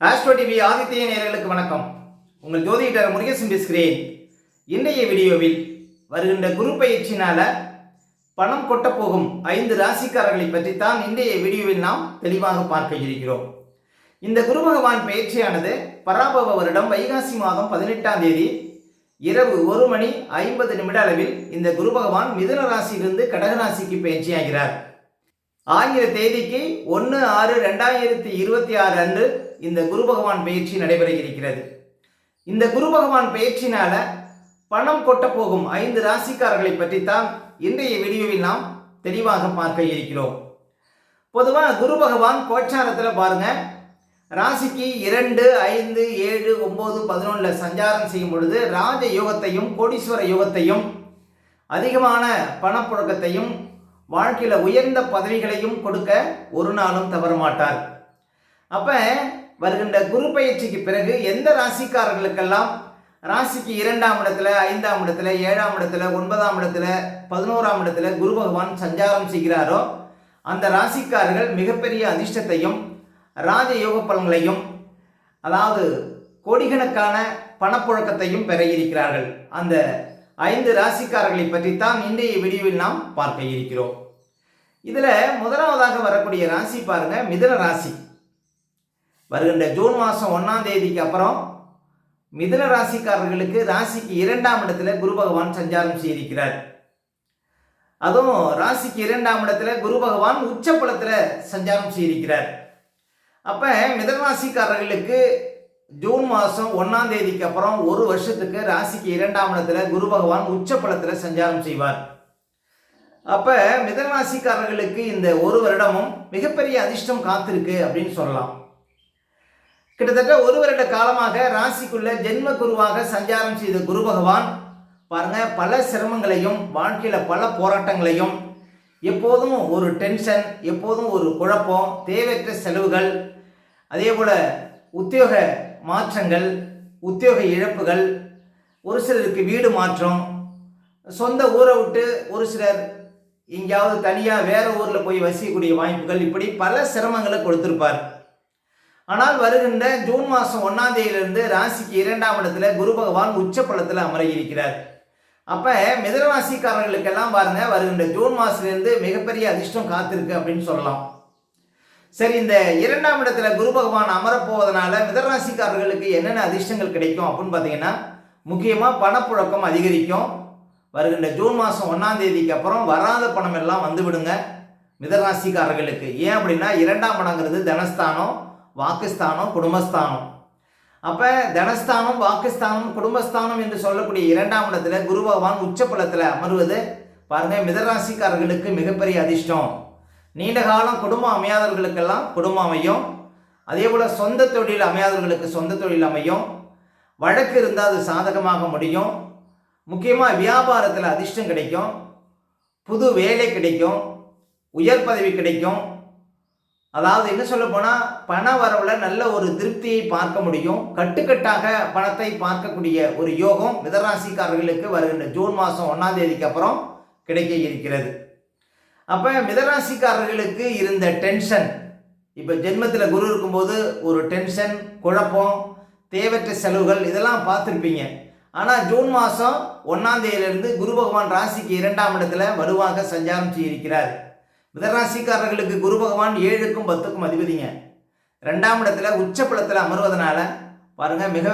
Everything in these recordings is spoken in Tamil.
ஆஸ்ட்ரோ டிவி ஆதித்ய நேயர்களுக்கு வணக்கம். உங்கள் ஜோதிடர் முருகேசன் பேசுகிறேன். இன்றைய வீடியோவில் வருகின்ற குரு பயிற்சியினால பணம் கொட்டப்போகும் 5 ராசிக்காரர்களை பற்றித்தான் இன்றைய வீடியோவில் நாம் தெளிவாக பார்க்க இருக்கிறோம். இந்த குரு பகவான் பயிற்சியானது பராபவ வருடம் வைகாசி மாதம் 18ஆம் தேதி இரவு 1:50 அளவில் இந்த குரு பகவான் மிதுன ராசியிலிருந்து கடக ராசிக்கு பயிற்சியாகிறார். ஆங்கில தேதிக்கு 1/6/2026 அன்று இந்த குரு பகவான் பயிற்சி நடைபெற இருக்கிறது. இந்த குரு பகவான் பயிற்சினால பணம் கொட்ட போகும் 5 ராசிக்காரர்களை பற்றித்தான் இன்றைய வீடியோவில் நாம் தெளிவாக பார்க்க இருக்கிறோம். பொதுவாக குரு பகவான் கோச்சாரத்தில் பாருங்க, ராசிக்கு 2, 5, 7, 9, 11 சஞ்சாரம் செய்யும் பொழுது ராஜ யோகத்தையும் கோடீஸ்வர யோகத்தையும் அதிகமான பணப்புழக்கத்தையும் வாழ்க்கையில் உயர்ந்த பதவிகளையும் கொடுக்க ஒரு நாளும் தவற மாட்டார். அப்போ வருகின்ற குரு பயிற்சிக்கு பிறகு எந்த ராசிக்காரர்களுக்கெல்லாம் ராசிக்கு 2ஆம் இடத்துல, 5ஆம் இடத்துல, 7ஆம் இடத்துல, 9ஆம் இடத்துல, 11ஆம் இடத்துல குரு பகவான் சஞ்சாரம் செய்கிறாரோ அந்த ராசிக்காரர்கள் மிகப்பெரிய அதிர்ஷ்டத்தையும் ராஜயோக பலன்களையும், அதாவது கோடிக்கணக்கான பணப்புழக்கத்தையும் பெற இருக்கிறார்கள். அந்த 5 ராசிக்காரர்களை பற்றித்தான் இன்றைய வீடியோவில் நாம் பார்க்க இருக்கிறோம். இதில் முதலாவதாக வரக்கூடிய ராசி பாருங்க, மிதுன ராசி. வருகின்ற ஜூன் மாதம் 1ஆம் தேதிக்கு அப்புறம் மிதுன ராசிக்காரர்களுக்கு ராசிக்கு 2ஆம் இடத்துல குரு பகவான் சஞ்சாரம் செய்திருக்கிறார். அதுவும் ராசிக்கு 2ஆம் இடத்துல குரு பகவான் உச்சபலத்தில் சஞ்சாரம் செய்திருக்கிறார். அப்போ மிதுன ராசிக்காரர்களுக்கு ஜூன் மாதம் 1ஆம் தேதிக்கு அப்புறம் ஒரு வருஷத்துக்கு ராசிக்கு 2ஆம் இடத்துல குரு பகவான் உச்சபலத்தில் சஞ்சாரம் செய்வார். அப்போ மிதுன ராசிக்காரர்களுக்கு இந்த ஒரு வருடமும் மிகப்பெரிய அதிர்ஷ்டம் காத்திருக்கு அப்படின்னு சொல்லலாம். கிட்டத்தட்ட ஒரு வருட காலமாக ராசிக்குள்ள ஜென்ம குருவாக சஞ்சாரம் செய்த குரு பகவான் பாருங்க, பல சிரமங்களையும் வாழ்க்கையில் பல போராட்டங்களையும், எப்போதும் ஒரு டென்ஷன், எப்போதும் ஒரு குழப்பம், தேவையற்ற செலவுகள், அதே போல் உத்தியோக மாற்றங்கள், உத்தியோக இழப்புகள், ஒரு சிலருக்கு வீடு மாற்றம், சொந்த ஊரை விட்டு ஒரு சிலர் எங்கேயாவது தனியாக வேறு ஊரில் போய் வசிக்கக்கூடிய வாய்ப்புகள், இப்படி பல சிரமங்களை கொடுத்திருப்பார். ஆனால் வருகின்ற ஜூன் மாதம் 1ஆம் தேதியிலிருந்து ராசிக்கு 2ஆம் இடத்துல குரு பகவான் உச்சபலத்தில் அமர இருக்கிறார். அப்போ மிதுன ராசிக்காரர்களுக்கெல்லாம் பாருங்க, வருகின்ற ஜூன் மாதத்துலேருந்து மிகப்பெரிய அதிர்ஷ்டம் காத்திருக்கு அப்படின்னு சொல்லலாம். சரி, இந்த 2ஆம் இடத்துல குரு பகவான் அமரப்போவதனால மிதுன ராசிக்காரர்களுக்கு என்னென்ன அதிர்ஷ்டங்கள் கிடைக்கும் அப்படின்னு பார்த்தீங்கன்னா, முக்கியமாக பணப்புழக்கம் அதிகரிக்கும். வருகின்ற ஜூன் மாதம் 1ஆம் தேதிக்கு அப்புறம் வராத பணம் எல்லாம் வந்து விடுங்க மிதுன ராசிக்காரர்களுக்கு. ஏன் அப்படின்னா 2ஆம் இடங்கிறது தனஸ்தானம், வாக்குஸ்தானம், குடும்பஸ்தானம். அப்போ தனஸ்தானம், வாக்குஸ்தானம், குடும்பஸ்தானம் என்று சொல்லக்கூடிய 2ஆம் இடத்துல குரு பகவான் உச்சபலத்தில் அமர்வது பாருங்க மிதுன ராசிக்காரர்களுக்கு மிகப்பெரிய அதிர்ஷ்டம். நீண்ட காலம் குடும்பம் அமையாதவர்களுக்கெல்லாம் குடும்பம் அமையும். அதே போல் சொந்த தொழில் அமையாதவர்களுக்கு சொந்த தொழில் அமையும். வழக்கு இருந்தால் அது சாதகமாக முடியும். முக்கியமாக வியாபாரத்தில் அதிர்ஷ்டம் கிடைக்கும், புது வேலை கிடைக்கும், உயர் பதவி கிடைக்கும். அதாவது என்ன சொல்ல போனால் பண வரவில் நல்ல ஒரு திருப்தியை பார்க்க முடியும். கட்டுக்கட்டாக பணத்தை பார்க்கக்கூடிய ஒரு யோகம் மிதுன ராசிக்காரர்களுக்கு வருகின்ற ஜூன் மாதம் 1ஆம் தேதிக்கு அப்புறம் கிடைக்க இருக்கிறது. அப்போ மிதுன ராசிக்காரர்களுக்கு இருந்த டென்ஷன், இப்போ ஜென்மத்தில் குரு இருக்கும்போது ஒரு டென்ஷன், குழப்பம், தேவையற்ற செலவுகள் இதெல்லாம் பார்த்துருப்பீங்க. ஆனால் ஜூன் மாதம் 1ஆம் தேதியிலிருந்து குரு பகவான் ராசிக்கு 2ஆம் இடத்துல வலுவாக சஞ்சாரம் செய்திருக்கிறார். மிதுன ராசிக்காரர்களுக்கு குரு பகவான் 7க்கும் 10க்கும் அதிபதிங்க. 2ஆம் இடத்துல உச்சபலத்தில் அமர்வதனால பாருங்க மிக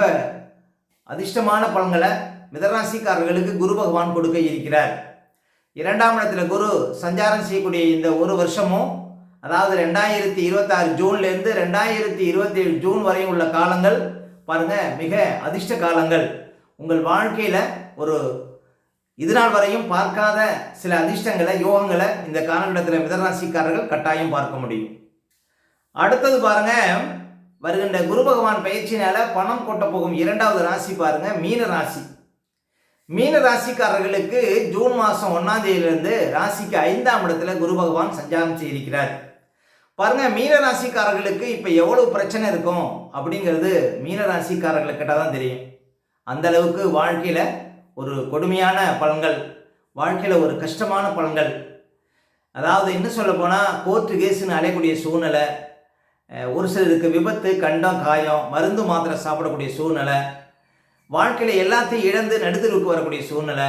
அதிர்ஷ்டமான பலன்களை மிதுன ராசிக்காரர்களுக்கு குரு பகவான் கொடுக்க இருக்கிறார். 2ஆம் இடத்துல குரு சஞ்சாரம் செய்யக்கூடிய இந்த ஒரு வருஷமும், அதாவது 2026 ஜூன்லேருந்து 2027 ஜூன் வரை உள்ள காலங்கள் பாருங்க மிக அதிர்ஷ்ட காலங்கள். உங்கள் வாழ்க்கையில் ஒரு இதுநாள் வரையும் பார்க்காத சில அதிர்ஷ்டங்களை, யோகங்களை இந்த காலகட்டத்தில் மிதுன ராசிக்காரர்கள் கட்டாயம் பார்க்க முடியும். அடுத்தது பாருங்க, வருகின்ற குரு பகவான் பயிற்சினால பணம் கொட்ட போகும் 2வது ராசி பாருங்க, மீன ராசி. மீன ராசிக்காரர்களுக்கு ஜூன் மாதம் 1ஆம் தேதியிலிருந்து ராசிக்கு 5ஆம் இடத்துல குரு பகவான் சஞ்சாரம் செய்திருக்கிறார். பாருங்க, மீன ராசிக்காரர்களுக்கு இப்போ எவ்வளவு பிரச்சனை இருக்கும் அப்படிங்கிறது மீன ராசிக்காரர்களுக்கிட்ட தான் தெரியும். அந்த அளவுக்கு வாழ்க்கையில் ஒரு கொடுமையான பலன்கள், வாழ்க்கையில் ஒரு கஷ்டமான பலன்கள், அதாவது என்ன சொல்ல போனால் கோர்ட்டு கேஸுன்னு அலையக்கூடிய சூழ்நிலை, ஒரு சிலருக்கு விபத்து, கண்டம், காயம், மருந்து மாத்திரை சாப்பிடக்கூடிய சூழ்நிலை, வாழ்க்கையில் எல்லாத்தையும் இழந்து நடுத்தருக்கு வரக்கூடிய சூழ்நிலை,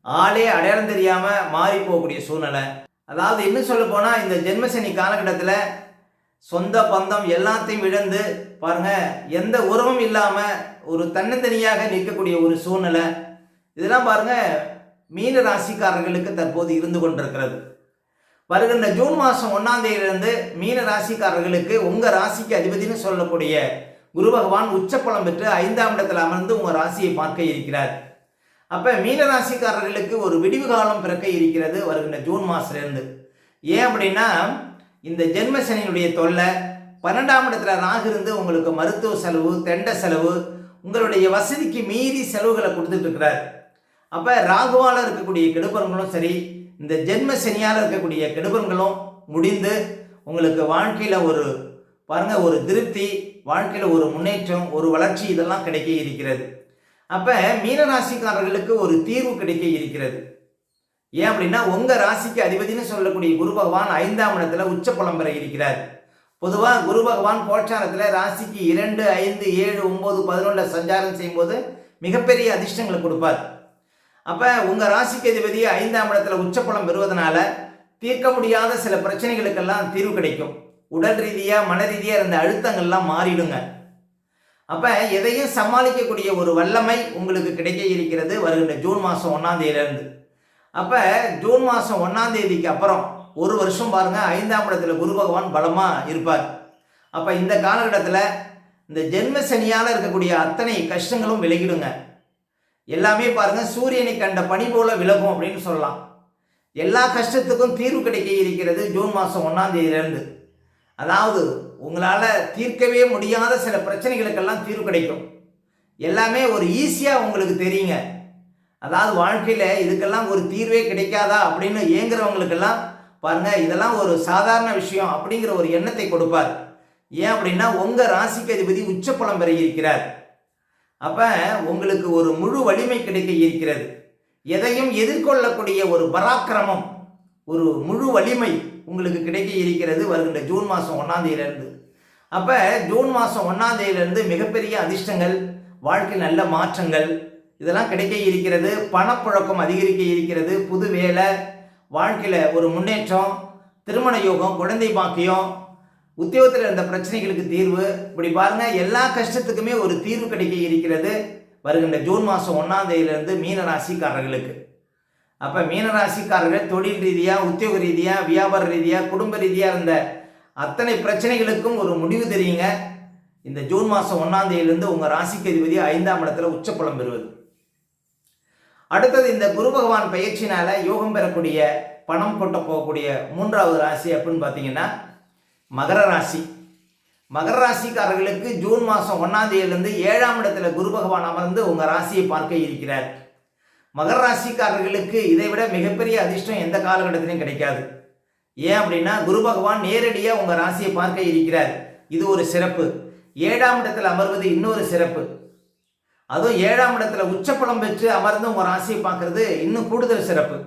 ஆளே அடையாளம் தெரியாமல் மாறி போகக்கூடிய சூழ்நிலை. அதாவது இன்னும் சொல்ல போனால் இந்த ஜென்மசனி காலகட்டத்தில் சொந்த பந்தம் எல்லாத்தையும் இழந்து பாருங்க, எந்த உறவும் இல்லாமல் ஒரு தன்னந்தனியாக நிற்கக்கூடிய ஒரு சூழ்நிலை, இதெல்லாம் பாருங்க மீன ராசிக்காரர்களுக்கு தற்போது இருந்து கொண்டிருக்கிறது. வருகின்ற ஜூன் மாதம் 1ஆம் தேதியிலிருந்து மீன ராசிக்காரர்களுக்கு உங்கள் ராசிக்கு அதிபதினு சொல்லக்கூடிய குரு பகவான் உச்சப்பலம் பெற்று 5ஆம் இடத்தில் அமர்ந்து உங்கள் ராசியை பார்க்க இருக்கிறார். அப்போ மீன ராசிக்காரர்களுக்கு ஒரு விடிவு காலம் பிறக்க இருக்கிறது வருகின்ற ஜூன் மாதத்துலேருந்து. ஏன் அப்படின்னா இந்த ஜென்ம சனியினுடைய தொல்லை, 12ஆம் இடத்துல ராகு இருந்து உங்களுக்கு மருத்துவ செலவு, தெண்ட செலவு, உங்களுடைய வசதிக்கு மீறி செலவுகளை கொடுத்துட்டு இருக்கிறார். அப்போ ராகுவால் இருக்கக்கூடிய கெடுபலன்களும் சரி, இந்த ஜென்ம சனியால் இருக்கக்கூடிய கெடுபலன்களும் முடிந்து உங்களுக்கு வாழ்க்கையில் ஒரு பாருங்க ஒரு திருப்தி, வாழ்க்கையில் ஒரு முன்னேற்றம், ஒரு வளர்ச்சி இதெல்லாம் கிடைக்க இருக்கிறது. அப்போ மீனராசிக்காரர்களுக்கு ஒரு தீர்வு கிடைக்க இருக்கிறது. ஏன் அப்படின்னா உங்கள் ராசிக்கு அதிபதினு சொல்லக்கூடிய குரு பகவான் 5ஆம் இடத்துல உச்சப்பலம் பெற இருக்கிறார். பொதுவாக குரு பகவான் கோச்சாரத்தில் ராசிக்கு 2, 5, 7, 9, 11 சஞ்சாரம் செய்யும்போது மிகப்பெரிய அதிர்ஷ்டங்களை கொடுப்பார். அப்போ உங்கள் ராசிக்கு அதிபதி 5ஆம் இடத்துல உச்சப்பலம் பெறுவதனால தீர்க்க முடியாத சில பிரச்சனைகளுக்கெல்லாம் தீர்வு கிடைக்கும். உடல் ரீதியாக மன ரீதியாக இருந்த அழுத்தங்கள்லாம் மாறிடுங்க. அப்போ எதையும் சமாளிக்கக்கூடிய ஒரு வல்லமை உங்களுக்கு கிடைக்க இருக்கிறது வருகின்ற ஜூன் மாதம் 1ஆம் தேதியிலேருந்து. அப்போ ஜூன் மாதம் 1ஆம் தேதிக்கு அப்புறம் ஒரு வருஷம் பாருங்கள் 5ஆம் இடத்துல குரு பகவான் பலமாக இருப்பார். அப்போ இந்த காலகட்டத்தில் இந்த ஜென்ம சனியால் இருக்கக்கூடிய அத்தனை கஷ்டங்களும் விலகிடுங்க. எல்லாமே பாருங்கள் சூரியனை கண்ட பனி போல விலகும் அப்படின்னு சொல்லலாம். எல்லா கஷ்டத்துக்கும் தீர்வு கிடைக்க இருக்கிறது ஜூன் மாதம் 1ஆம் தேதியிலேருந்து. அதாவது உங்களால் தீர்க்கவே முடியாத சில பிரச்சனைகளுக்கெல்லாம் தீர்வு கிடைக்கும். எல்லாமே ஒரு ஈஸியாக உங்களுக்கு தெரியுங்க. அதாவது வாழ்க்கையில் இதுக்கெல்லாம் ஒரு தீர்வே கிடைக்காதா அப்படின்னு ஏங்குறவங்களுக்கெல்லாம் பாருங்கள் இதெல்லாம் ஒரு சாதாரண விஷயம் அப்படிங்கிற ஒரு எண்ணத்தை கொடுப்பார். ஏன் அப்படின்னா உங்கள் ராசிக்கு அதிபதி உச்சப்பலம் பெற இருக்கிறார். அப்போ உங்களுக்கு ஒரு முழு வலிமை கிடைக்க இருக்கிறது. எதையும் எதிர்கொள்ளக்கூடிய ஒரு பராக்கிரமம், ஒரு முழு வலிமை உங்களுக்கு கிடைக்க இருக்கிறது வருகின்ற ஜூன் மாதம் 1ஆம் தேதியிலேருந்து. அப்போ ஜூன் மாதம் 1ஆம் தேதியிலேருந்து மிகப்பெரிய அதிர்ஷ்டங்கள், வாழ்க்கை நல்ல மாற்றங்கள் இதெல்லாம் கிடைக்க இருக்கிறது. பணப்புழக்கம் அதிகரிக்க இருக்கிறது. புது வேலை, வாழ்க்கையில் ஒரு முன்னேற்றம், திருமண யோகம், குழந்தை பாக்கியம், உத்தியோகத்தில் இருந்த பிரச்சனைகளுக்கு தீர்வு, இப்படி பாருங்கள் எல்லா கஷ்டத்துக்குமே ஒரு தீர்வு கிடைக்க இருக்கிறது வருகின்ற ஜூன் மாதம் 1ஆம் தேதியிலேருந்து மீன ராசிக்காரர்களுக்கு. அப்போ மீனராசிக்காரர்கள் தொழில் ரீதியாக, உத்தியோக ரீதியாக, வியாபார ரீதியாக, குடும்ப ரீதியாக இருந்த அத்தனை பிரச்சனைகளுக்கும் ஒரு முடிவு தெரியுங்க இந்த ஜூன் மாதம் 1ஆம் தேதியிலேருந்து உங்கள் ராசிக்கு அதிபதி 5ஆம் இடத்துல உச்சப்பலம் பெறுவது. அடுத்தது இந்த குரு பகவான் பயிற்சினால் யோகம் பெறக்கூடிய, பணம் கொட்ட போகக்கூடிய 3வது ராசி அப்படின்னு பார்த்தீங்கன்னா மகர ராசி. மகர ராசிக்காரர்களுக்கு ஜூன் மாதம் 1ஆம் தேதியிலேருந்து 7ஆம் இடத்துல குரு பகவான் அமர்ந்து உங்கள் ராசியை பார்க்க இருக்கிறார். மகர ராசிக்காரர்களுக்கு இதை விட மிகப்பெரிய அதிர்ஷ்டம் எந்த காலகட்டத்திலையும் கிடைக்காது. ஏன் அப்படின்னா குரு பகவான் நேரடியாக உங்கள் ராசியை பார்க்க இருக்கிறார். இது ஒரு சிறப்பு. 7ஆம் இடத்தில் அமர்வது இன்னொரு சிறப்பு. அதுவும் 7ஆம் இடத்துல உச்சப்பலம் பெற்று அமர்ந்து உங்கள் ராசியை பார்க்கறது இன்னும் கூடுதல் சிறப்பு.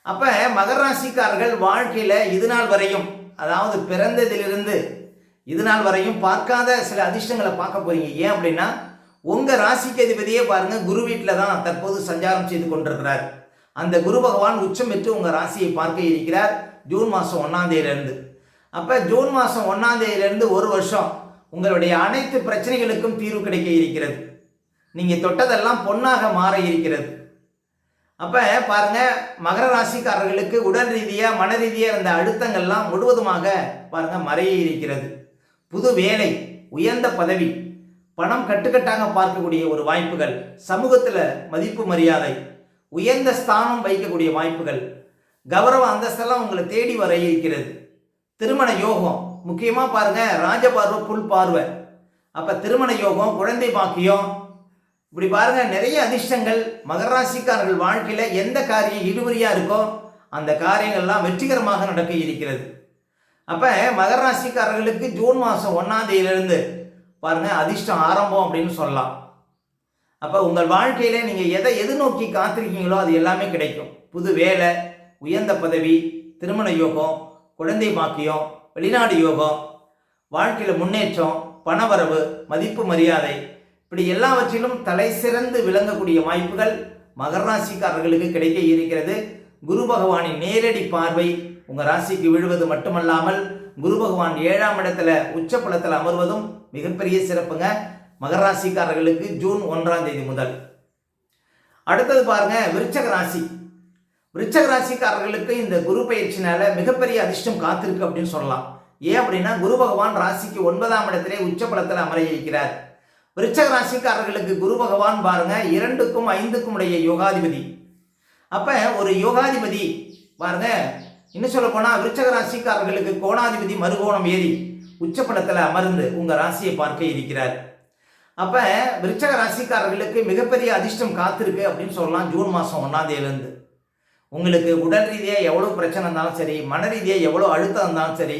அப்போ மகர ராசிக்காரர்கள் வாழ்க்கையில் இது நாள் வரையும், அதாவது பிறந்ததிலிருந்து இது நாள் வரையும் பார்க்காத சில அதிர்ஷ்டங்களை பார்க்க போறீங்க. ஏன் அப்படின்னா உங்கள் ராசிக்கு அதிபதியே பாருங்கள் குரு வீட்டில் தான் தற்போது சஞ்சாரம் செய்து கொண்டிருக்கிறார். அந்த குரு பகவான் உச்சம் பெற்று உங்கள் ராசியை பார்க்க இருக்கிறார் ஜூன் மாதம் 1ஆம் தேதியிலேருந்து. அப்போ ஜூன் மாதம் 1ஆம் தேதியிலேருந்து ஒரு வருஷம் உங்களுடைய அனைத்து பிரச்சனைகளுக்கும் தீர்வு கிடைக்க இருக்கிறது. நீங்கள் தொட்டதெல்லாம் பொன்னாக மாற இருக்கிறது. அப்போ பாருங்கள் மகர ராசிக்காரர்களுக்கு உடல் ரீதியாக, மன ரீதியாக இருந்த அழுத்தங்கள்லாம் முழுவதுமாக பாருங்கள் மறைய இருக்கிறது. புது வேலை, உயர்ந்த பதவி, பணம் கட்டுக்கட்டாக பார்க்கக்கூடிய ஒரு வாய்ப்புகள், சமூகத்தில் மதிப்பு மரியாதை, உயர்ந்த ஸ்தானம் வைக்கக்கூடிய வாய்ப்புகள், கௌரவ அந்தஸ்தெல்லாம் உங்களை தேடி வர இருக்கிறது. திருமண யோகம் முக்கியமாக பாருங்கள், ராஜபார்வை புல் பார்வை. அப்போ திருமண யோகம், குழந்தை பாக்கியம், இப்படி பாருங்கள் நிறைய அதிர்ஷ்டங்கள் மகர ராசிக்காரர்கள் வாழ்க்கையில் எந்த காரியம் இழுபறியாக இருக்கோ அந்த காரியங்கள்லாம் வெற்றிகரமாக நடக்க இருக்கிறது. அப்போ மகர ராசிக்காரர்களுக்கு ஜூன் மாதம் 1ஆம் தேதியிலிருந்து பாருங்கள் அதிர்ஷ்டம் ஆரம்பம் அப்படின்னு சொல்லலாம். அப்போ உங்கள் வாழ்க்கையில் நீங்கள் எதை எதிர்நோக்கி காத்திருக்கீங்களோ அது எல்லாமே கிடைக்கும். புது வேலை, உயர்ந்த பதவி, திருமண யோகம், குழந்தை பாக்கியம், வெளிநாடு யோகம், வாழ்க்கையில் முன்னேற்றம், பணவரவு, மதிப்பு மரியாதை இப்படி எல்லாவற்றிலும் தலை சிறந்து விளங்கக்கூடிய வாய்ப்புகள் மகர ராசிக்காரர்களுக்கு கிடைக்க இருக்கிறது. குரு பகவானின் நேரடி பார்வை உங்கள் ராசிக்கு விழுவது மட்டுமல்லாமல் குரு பகவான் 7ஆம் இடத்துல உச்சபலத்தில் அமர்வதும் மிகப்பெரிய சிறப்புங்க மகர ராசிக்காரர்களுக்கு ஜூன் 1ஆம் தேதி முதல். அடுத்தது பாருங்க, விருச்சக ராசி. விருச்சக ராசிக்காரர்களுக்கு இந்த குரு பயிற்சினால மிகப்பெரிய அதிர்ஷ்டம் காத்திருக்கு அப்படின்னு சொல்லலாம். ஏன் அப்படின்னா குரு பகவான் ராசிக்கு 9ஆம் இடத்திலே உச்சபலத்தில் அமர இருக்கிறார். விருச்சக ராசிக்காரர்களுக்கு குரு பகவான் பாருங்க 2க்கும் 5க்கும் உடைய யோகாதிபதி. அப்ப ஒரு யோகாதிபதி பாருங்க, இன்னும் சொல்ல போனா விருச்சக ராசிக்காரர்களுக்கு கோணாதிபதி மறுகோணம் ஏறி உச்சபலத்தில் அமர்ந்து உங்க ராசியை பார்க்க இருக்கிறார். அப்ப விருச்சக ராசிக்காரர்களுக்கு மிகப்பெரிய அதிர்ஷ்டம் காத்திருக்கு அப்படின்னு சொல்லலாம். ஜூன் மாதம் 1ஆம் தேதியிலிருந்து உங்களுக்கு உடல் ரீதியாக எவ்வளோ பிரச்சனை இருந்தாலும் சரி, மன ரீதியாக எவ்வளோ அழுத்தம் இருந்தாலும் சரி,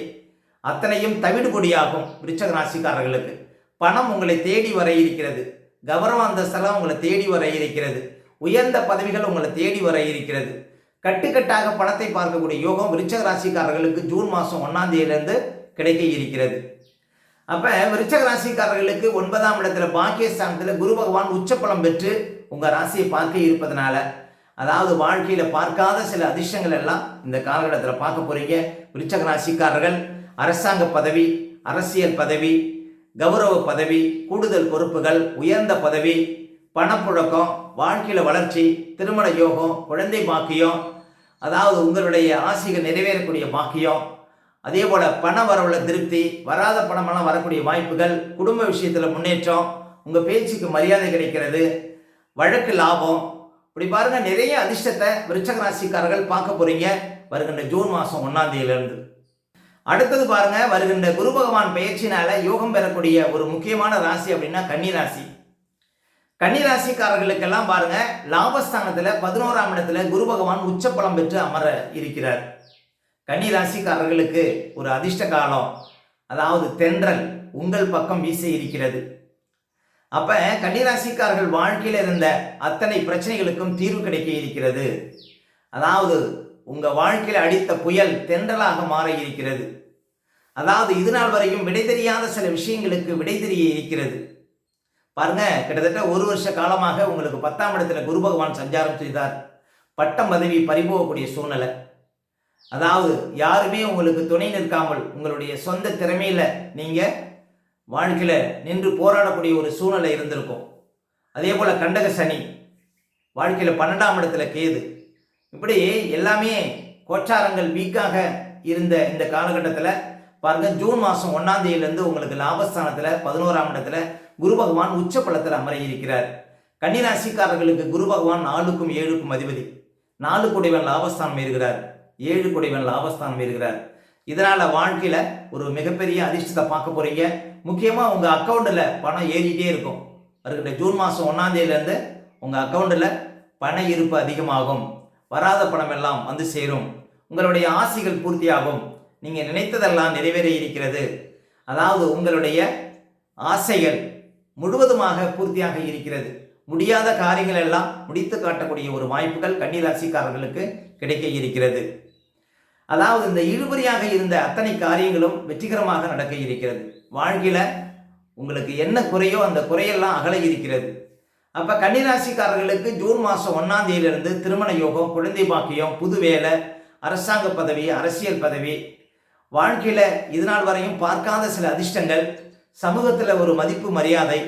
அத்தனையும் தவிடுபொடியாகும். விருச்சக ராசிக்காரர்களுக்கு பணம் உங்களை தேடி வர இருக்கிறது. கௌரவ அந்தஸ்தெல்லாம் உங்களை தேடி வர இருக்கிறது. உயர்ந்த பதவிகள் உங்களை தேடி வர இருக்கிறது. கட்டுக்கட்டாக பணத்தை பார்க்கக்கூடிய யோகம் விருச்சக ராசிக்காரர்களுக்கு ஜூன் மாதம் 1ஆம் தேதியிலிருந்து கிடைக்க இருக்கிறது. அப்ப விருச்சக ராசிக்காரர்களுக்கு 9ஆம் இடத்துல பாக்கியஸ்தானத்தில் குரு பகவான் உச்சப்பலம் பெற்று உங்க ராசியை பார்க்க இருப்பதனால, அதாவது வாழ்க்கையில பார்க்காத சில அதிர்ஷ்டங்கள் எல்லாம் இந்த காலகட்டத்தில் பார்க்க போறீங்க. விருச்சக ராசிக்காரர்கள் அரசாங்க பதவி, அரசியல் பதவி, கௌரவ பதவி, கூடுதல் பொறுப்புகள், உயர்ந்த பதவி, பணப்புழக்கம், வாழ்க்கையில வளர்ச்சி, திருமண யோகம், குழந்தை பாக்கியம், அதாவது உங்களுடைய ஆசைகள் நிறைவேறக்கூடிய பாக்கியம், அதே போல பண வரவுல திருப்தி, வராத பணமெல்லாம் வரக்கூடிய வாய்ப்புகள், குடும்ப விஷயத்துல முன்னேற்றம், உங்க பேச்சுக்கு மரியாதை கிடைக்கிறது, வழக்கு லாபம், இப்படி பாருங்க நிறைய அதிர்ஷ்டத்தை விருச்சக ராசிக்காரர்கள் பார்க்க போறீங்க வருகின்ற ஜூன் மாதம் 1ஆம் தேதியிலிருந்து. அடுத்தது பாருங்க, வருகின்ற குரு பகவான் பயிற்சினால யோகம் பெறக்கூடிய ஒரு முக்கியமான ராசி அப்படின்னா கன்னி ராசி. கன்னி ராசிக்காரர்களுக்கெல்லாம் பாருங்க லாபஸ்தானத்துல 11ஆம் இடத்துல குரு பகவான் உச்சப்பலம் பெற்று அமர இருக்கிறார். கன்னி ராசிக்காரர்களுக்கு ஒரு அதிர்ஷ்ட காலம், அதாவது தென்றல் உங்கள் பக்கம் வீச இருக்கிறது. அப்ப கன்னி ராசிக்காரர்கள் வாழ்க்கையில இருந்த அத்தனை பிரச்சனைகளுக்கும் தீர்வு கிடைக்க இருக்கிறது. அதாவது உங்க வாழ்க்கையில அடித்த புயல் தென்றலாக மாற இருக்கிறது. அதாவது இது நாள் வரையும் விடை தெரியாத சில விஷயங்களுக்கு விடை தெரிய இருக்கிறது. பாருங்க, கிட்டத்தட்ட 1 வருஷ காலமாக உங்களுக்கு 10ஆம் இடத்துல குரு பகவான் சஞ்சாரம் செய்தார். பட்டம் பதவி பறிபோகக்கூடிய சூழ்நிலை, அதாவது யாருமே உங்களுக்கு துணை நிற்காமல் உங்களுடைய சொந்த திறமையில நீங்க வாழ்க்கையில நின்று போராடக்கூடிய ஒரு சூழ்நிலை இருந்திருக்கும். அதே போல கண்டக சனி, வாழ்க்கையில 12ஆம் இடத்துல கேது, இப்படி எல்லாமே கோச்சாரங்கள் வீக்காக இருந்த இந்த காலகட்டத்தில் பாருங்க ஜூன் மாதம் 1ஆம் தேதியிலிருந்து உங்களுக்கு லாபஸ்தானத்தில் 11ஆம் இடத்துல குரு பகவான் உச்சபலத்தில் அமர இருக்கிறார். கன்னி ராசிக்காரர்களுக்கு குரு பகவான் 4க்கும் 7க்கும் அதிபதி. 4 குடைவன் லாபஸ்தானம் இருக்கிறார், 7 குடைவன் லாபஸ்தானம் இருக்கிறார். இதனால வாழ்க்கையில ஒரு மிகப்பெரிய அதிர்ஷ்டத்தை பார்க்க போறீங்க. முக்கியமா உங்க அக்கௌண்ட்ல பணம் ஏறிட்டே இருக்கும். வருகின்ற ஜூன் மாதம் 1ஆம் தேதியிலிருந்து உங்க அக்கௌண்ட்ல பண இருப்பு அதிகமாகும். வராத பணம் எல்லாம் வந்து சேரும். உங்களுடைய ஆசைகள் பூர்த்தியாகும். நீங்க நினைத்ததெல்லாம் நிறைவேற இருக்கிறது. அதாவது உங்களுடைய ஆசைகள் முழுவதுமாக பூர்த்தியாக இருக்கிறது. முடியாத காரியங்கள் எல்லாம் முடித்து காட்டக்கூடிய ஒரு வாய்ப்புகள் கன்னி ராசிக்காரர்களுக்கு கிடைக்க இருக்கிறது. அதாவது இந்த இழுபறியாக இருந்த அத்தனை காரியங்களும் வெற்றிகரமாக நடக்க இருக்கிறது. வாழ்க்கையில உங்களுக்கு என்ன குறையோ அந்த குறையெல்லாம் அகல இருக்கிறது. அப்ப கன்னி ராசிக்காரர்களுக்கு ஜூன் மாதம் 1ஆம் தேதியிலிருந்து திருமண யோகம், குழந்தை பாக்கியம், புது வேலை, அரசாங்க பதவி, அரசியல் பதவி, வாழ்க்கையில இதுநாள் வரையும் பார்க்காத சில அதிர்ஷ்டங்கள், சமூகத்துல ஒரு மதிப்பு மரியாதை,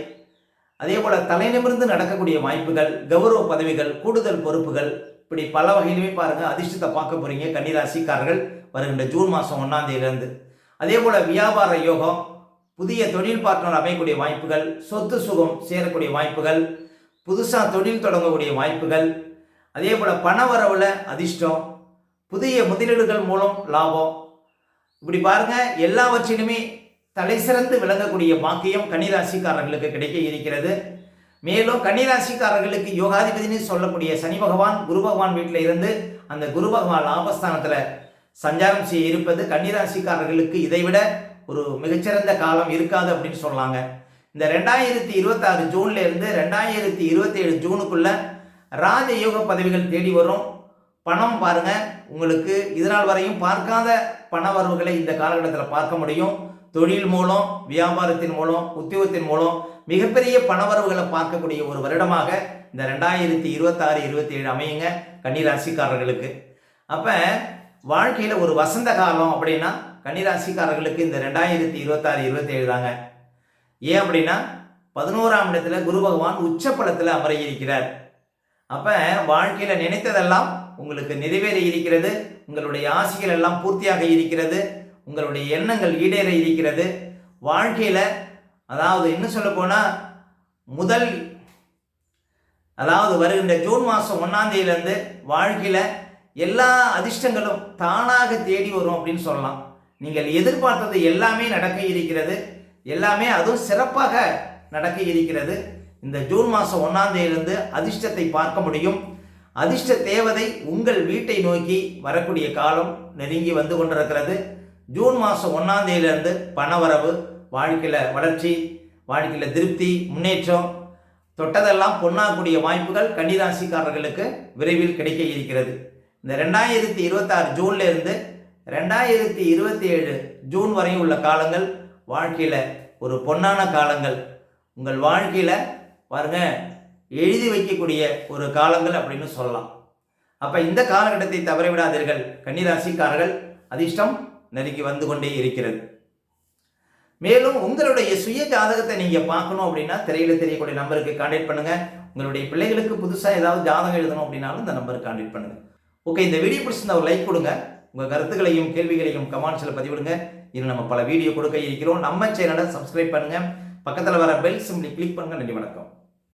அதே போல தலை நிமிர்ந்து நடக்கக்கூடிய வாய்ப்புகள், கௌரவ பதவிகள், கூடுதல் பொறுப்புகள், இப்படி பல வகையிலுமே பாருங்க அதிர்ஷ்டத்தை பார்க்க போறீங்க கன்னி ராசிக்காரர்கள் வருகின்ற ஜூன் மாதம் 1ஆம் தேதியிலிருந்து. அதே போல வியாபார யோகம், புதிய தொழில் பார்ட்னர் அமையக்கூடிய வாய்ப்புகள், சொத்து சுகம் சேரக்கூடிய வாய்ப்புகள், புதுசாக தொழில் தொடங்கக்கூடிய வாய்ப்புகள், அதே போல் பண வரவுல அதிர்ஷ்டம், புதிய முதலீடுகள் மூலம் லாபம், இப்படி பாருங்க எல்லாவற்றிலுமே தலை சிறந்து விளங்கக்கூடிய பாக்கியம் கன்னிராசிக்காரர்களுக்கு கிடைக்க இருக்கிறது. மேலும் கன்னிராசிக்காரர்களுக்கு யோகாதிபதினு சொல்லக்கூடிய சனி பகவான் குரு பகவான் வீட்டில் இருந்து அந்த குரு பகவான் லாபஸ்தானத்தில் சஞ்சாரம் செய்ய இருப்பது கன்னிராசிக்காரர்களுக்கு இதைவிட ஒரு மிகச்சிறந்த காலம் இருக்காது அப்படின்னு சொல்லாங்க. இந்த 2026 ஜூன்ல இருந்து 2027 ஜூனுக்குள்ள ராஜயோக பதவிகள் தேடி வரும். பணம் பாருங்க உங்களுக்கு இதனால் வரையும் பார்க்காத பண வரவுகளை இந்த காலகட்டத்தில் பார்க்க முடியும். தொழில் மூலம், வியாபாரத்தின் மூலம், உத்தியோகத்தின் மூலம் மிகப்பெரிய பணவரவுகளை பார்க்கக்கூடிய ஒரு வருடமாக இந்த 2026-27 அமையுங்க கன்னிராசிக்காரர்களுக்கு. அப்போ வாழ்க்கையில் ஒரு வசந்த காலம் அப்படின்னா கன்னிராசிக்காரர்களுக்கு இந்த 2026-27 தாங்க. ஏன் அப்படின்னா 11ஆம் இடத்துல குரு பகவான் உச்சப்பலத்தில் அமர இருக்கிறார். அப்போ வாழ்க்கையில் நினைத்ததெல்லாம் உங்களுக்கு நிறைவேற இருக்கிறது. உங்களுடைய ஆசைகள் எல்லாம் பூர்த்தியாக இருக்கிறது. உங்களுடைய எண்ணங்கள் ஈடேற இருக்கிறது. வாழ்க்கையில் அதாவது இன்னும் சொல்ல போனால் வருகின்ற ஜூன் மாதம் 1ஆம் தேதியிலேருந்து வாழ்க்கையில் எல்லா அதிர்ஷ்டங்களும் தானாக தேடி வரும் அப்படின்னு சொல்லலாம். நீங்கள் எதிர்பார்த்தது எல்லாமே நடக்க இருக்கிறது. எல்லாமே அதுவும் சிறப்பாக நடக்க இருக்கிறது. இந்த ஜூன் மாதம் 1ஆம் தேதியிலிருந்து அதிர்ஷ்டத்தை பார்க்க முடியும். அதிர்ஷ்ட தேவதை உங்கள் வீட்டை நோக்கி வரக்கூடிய காலம் நெருங்கி வந்து கொண்டிருக்கிறது. ஜூன் மாதம் 1ஆம் தேதியிலிருந்து பணவரவு, வாழ்க்கையில் வளர்ச்சி, வாழ்க்கையில் திருப்தி, முன்னேற்றம், தொட்டதெல்லாம் பொன்னாகக்கூடிய வாய்ப்புகள் கன்னிராசிக்காரர்களுக்கு விரைவில் கிடைக்க இருக்கிறது. இந்த 2026 ஜூன்ல இருந்து 2027 ஜூன் வரை உள்ள காலங்கள் வாழ்க்கையில் ஒரு பொன்னான காலங்கள். உங்கள் வாழ்க்கையில் பாருங்க எழுதி வைக்கக்கூடிய ஒரு காலங்கள் அப்படின்னு சொல்லலாம். அப்போ இந்த காலகட்டத்தை தவறவிடாதீர்கள் கன்னிராசிக்காரர்கள். அதிர்ஷ்டம் நெருங்கி வந்து கொண்டே இருக்கிறது. மேலும் உங்களுடைய சுய ஜாதகத்தை நீங்கள் பார்க்கணும் அப்படின்னா திரையில் தெரியக்கூடிய நம்பருக்கு கான்டாக்ட் பண்ணுங்கள். உங்களுடைய பிள்ளைகளுக்கு புதுசாக ஏதாவது ஜாதகம் எழுதணும் அப்படின்னாலும் இந்த நம்பருக்கு கான்டாக்ட் பண்ணுங்கள். ஓகே, இந்த வீடியோ பிடிச்சிருந்தா ஒரு லைக் கொடுங்க. உங்கள் கருத்துக்களையும் கேள்விகளையும் கமெண்ட்ஸில் பதிவிடுங்க. இன்னும் நம்ம பல வீடியோ கொடுக்க இருக்கிறோம். நம்ம சேனலை சப்ஸ்கிரைப் பண்ணுங்கள். பக்கத்தில் வர பெல் சிம்பிளி கிளிக் பண்ணுங்கள். நன்றி, வணக்கம்.